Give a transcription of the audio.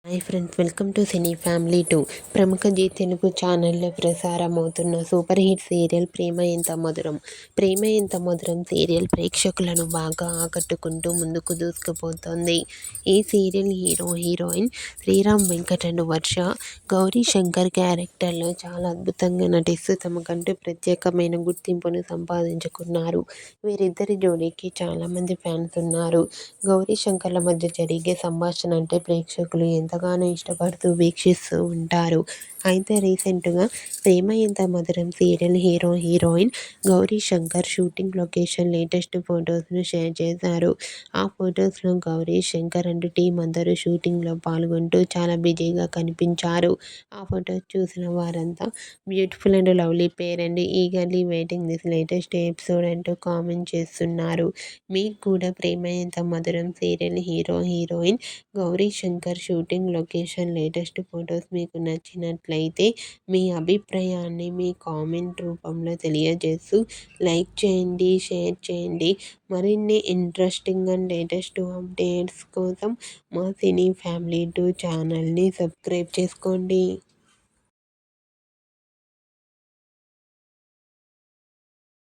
Hi friends, welcome to cine family 2. ప్రముఖ G Telugu ఛానల్లో ప్రసారమవుతున్న super hit serial ప్రేమ ఎంత మధురం. ప్రేమ Entha Madhuram serial ప్రేక్షకులను బాగా ఆకట్టుకుంటూ ముందుకు దూసుకుపోతోంది. ఈ serial heroine Sriram Venkat and Varsha Gauri Shankar క్యారెక్టర్లో చాలా అద్భుతంగా నటిస్తూ తమకంటూ ప్రత్యేకమైన గుర్తింపును సంపాదించుకున్నారు. వీరిద్దరి జోడీకి చాలామంది ఫ్యాన్స్ ఉన్నారు. గౌరీ శంకర్ల మధ్య జరిగే సంభాషణ అంటే ప్రేక్షకులు ఎంతగానో ఇష్టపడుతూ వీక్షిస్తూ ఉంటారు. అయితే రీసెంట్గా Prema Entha Madhuram serial heroine Gauri Shankar shooting location latest ఫొటోస్ను షేర్ చేశారు. ఆ ఫొటోస్లో గౌరీ శంకర్ అండ్ టీం అందరూ షూటింగ్లో పాల్గొంటూ చాలా బిజీగా కనిపించారు. ఆ ఫొటోస్ చూసిన వారంతా beautiful and lovely pair and eagerly waiting this latest episode అంటూ కామెంట్ చేస్తున్నారు. మీకు కూడా ప్రేమ Entha Madhuram serial heroine Gauri Shankar shooting location latest photos మీకు నచ్చినట్లయితే మీ అభిప్రాయాన్ని మీ కామెంట్ రూపంలో తెలియజేస్తూ లైక్ చేయండి, షేర్ చేయండి. మరిన్ని ఇంట్రెస్టింగ్ అండ్ లేటెస్ట్ అప్డేట్స్ కోసం మా సినీ ఫ్యామిలీ 2 ఛానల్ని సబ్స్క్రైబ్ చేసుకోండి.